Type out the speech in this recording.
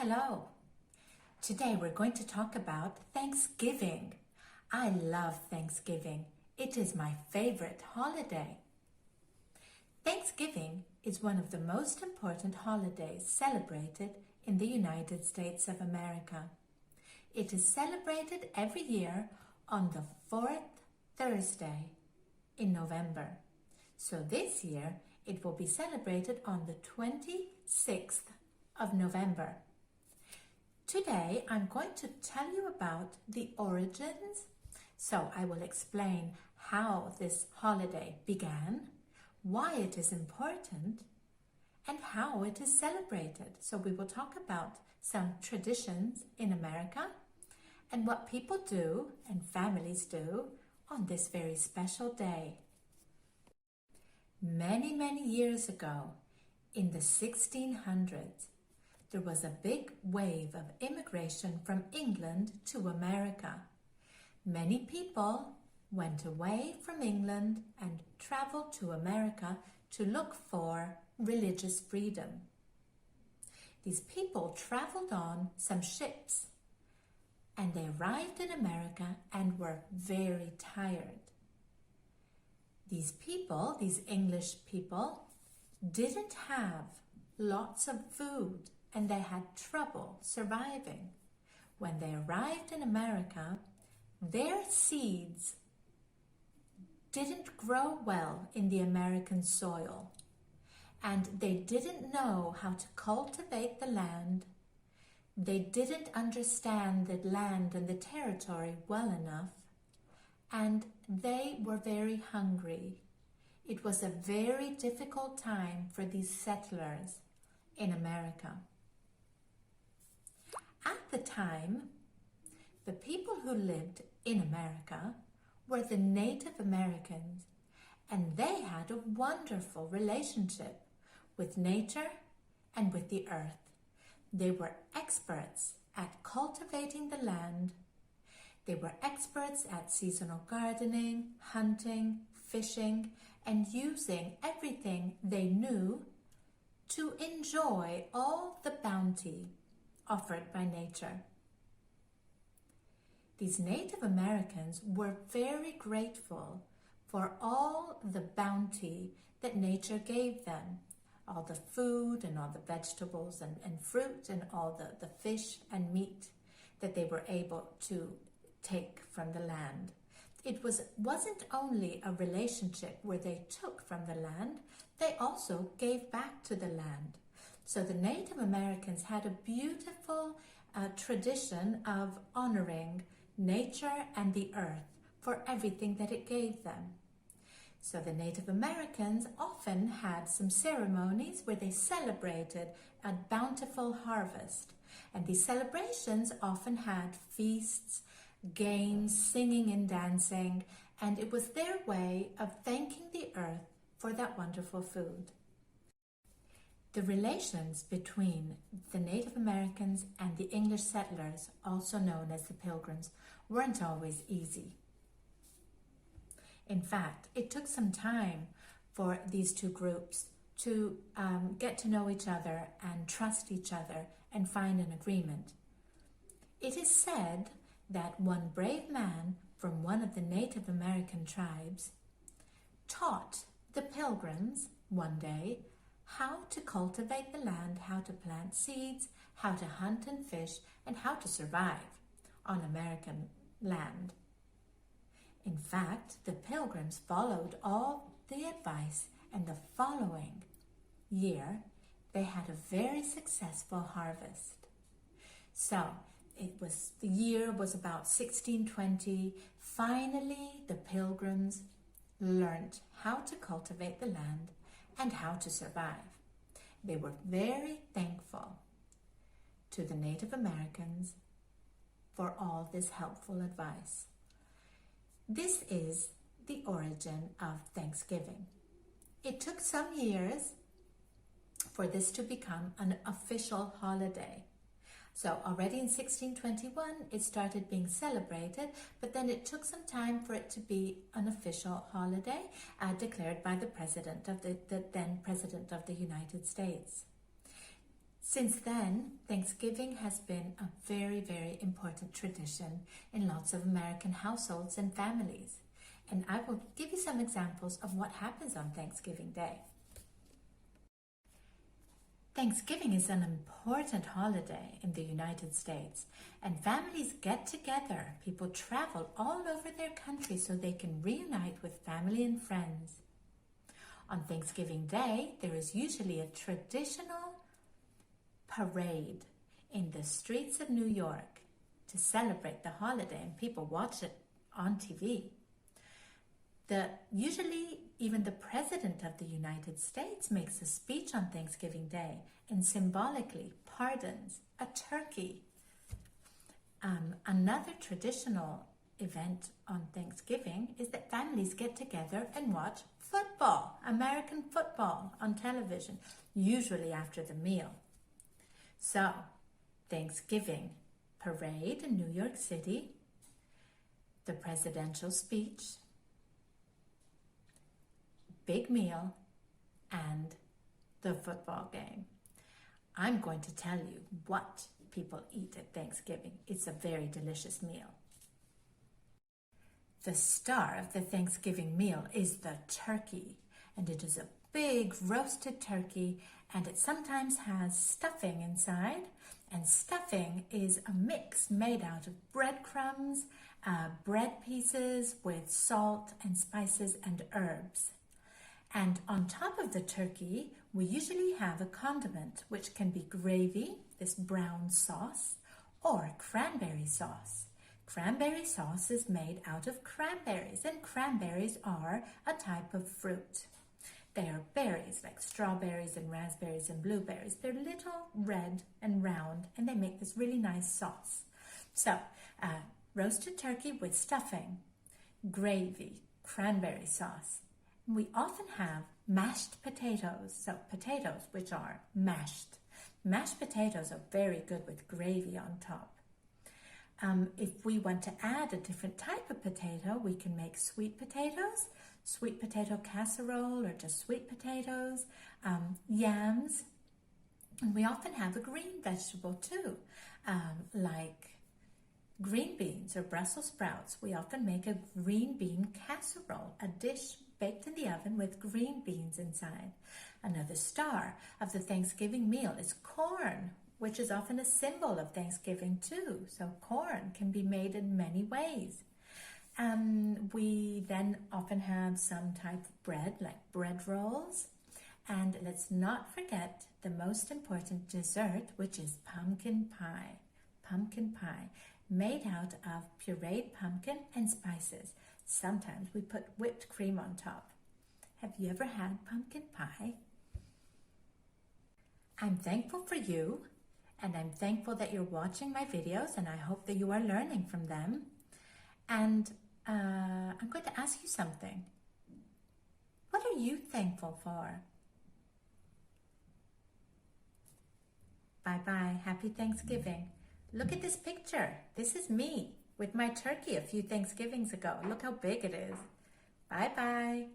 Hello. Today we're going to talk about Thanksgiving. I love Thanksgiving. It is my favorite holiday. Thanksgiving is one of the most important holidays celebrated in the United States of America. It is celebrated every year on the fourth Thursday in November. So this year it will be celebrated on the 26th of November. Today, I'm going to tell you about the origins. So I will explain how this holiday began, why it is important, and how it is celebrated. So we will talk about some traditions in America and what people do and families do on this very special day. Many, many years ago, in the 1600s, there was a big wave of immigration from England to America. Many people went away from England and traveled to America to look for religious freedom. These people traveled on some ships and they arrived in America and were very tired. These people, these English people, didn't have lots of food and they had trouble surviving. When they arrived in America, their seeds didn't grow well in the American soil, and they didn't know how to cultivate the land. They didn't understand the land and the territory well enough, and they were very hungry. It was a very difficult time for these settlers in America. At the time, the people who lived in America were the Native Americans, and they had a wonderful relationship with nature and with the earth. They were experts at cultivating the land. They were experts at seasonal gardening, hunting, fishing, and using everything they knew to enjoy all the bounty offered by nature. These Native Americans were very grateful for all the bounty that nature gave them, all the food and all the vegetables and fruit and all the fish and meat that they were able to take from the land. It wasn't only a relationship where they took from the land, they also gave back to the land. So the Native Americans had a beautiful tradition of honoring nature and the earth for everything that it gave them. So the Native Americans often had some ceremonies where they celebrated a bountiful harvest. And these celebrations often had feasts, games, singing and dancing, and it was their way of thanking the earth for that wonderful food. The relations between the Native Americans and the English settlers, also known as the Pilgrims, weren't always easy. In fact, it took some time for these two groups to get to know each other and trust each other and find an agreement. It is said that one brave man from one of the Native American tribes taught the Pilgrims one day how to cultivate the land, how to plant seeds, how to hunt and fish, and how to survive on American land. In fact, the Pilgrims followed all the advice, and the following year, they had a very successful harvest. So, the year was about 1620. Finally, the Pilgrims learned how to cultivate the land and how to survive. They were very thankful to the Native Americans for all this helpful advice. This is the origin of Thanksgiving. It took some years for this to become an official holiday. So already in 1621, it started being celebrated, but then it took some time for it to be an official holiday declared by the then President of the United States. Since then, Thanksgiving has been a very, very important tradition in lots of American households and families. And I will give you some examples of what happens on Thanksgiving Day. Thanksgiving is an important holiday in the United States, and families get together. People travel all over their country so they can reunite with family and friends. On Thanksgiving Day, there is usually a traditional parade in the streets of New York to celebrate the holiday, and people watch it on TV. Usually even the President of the United States makes a speech on Thanksgiving Day and symbolically pardons a turkey. Another traditional event on Thanksgiving is that families get together and watch football, American football on television, usually after the meal. So, Thanksgiving parade in New York City, the presidential speech, big meal, and the football game. I'm going to tell you what people eat at Thanksgiving. It's a very delicious meal. The star of the Thanksgiving meal is the turkey, and it is a big roasted turkey, and it sometimes has stuffing inside, and stuffing is a mix made out of breadcrumbs, bread pieces with salt and spices and herbs. And on top of the turkey, we usually have a condiment, which can be gravy, this brown sauce, or cranberry sauce. Cranberry sauce is made out of cranberries, and cranberries are a type of fruit. They are berries like strawberries and raspberries and blueberries. They're little, red and round, and they make this really nice sauce. So, roasted turkey with stuffing, gravy, cranberry sauce. We often have mashed potatoes, so potatoes which are mashed. Mashed potatoes are very good with gravy on top. If we want to add a different type of potato, we can make sweet potato casserole, or just sweet potatoes, yams. And we often have a green vegetable too, like green beans or Brussels sprouts. We often make a green bean casserole, a dish baked in the oven with green beans inside. Another star of the Thanksgiving meal is corn, which is often a symbol of Thanksgiving too. So corn can be made in many ways. We then often have some type of bread, like bread rolls. And let's not forget the most important dessert, which is pumpkin pie. Pumpkin pie, made out of pureed pumpkin and spices. Sometimes we put whipped cream on top. Have you ever had pumpkin pie? I'm thankful for you, and I'm thankful that you're watching my videos, and I hope that you are learning from them. And I'm going to ask you something. What are you thankful for? Bye-bye. Happy Thanksgiving. Look at this picture. This is me with my turkey a few Thanksgivings ago. Look how big it is. Bye-bye.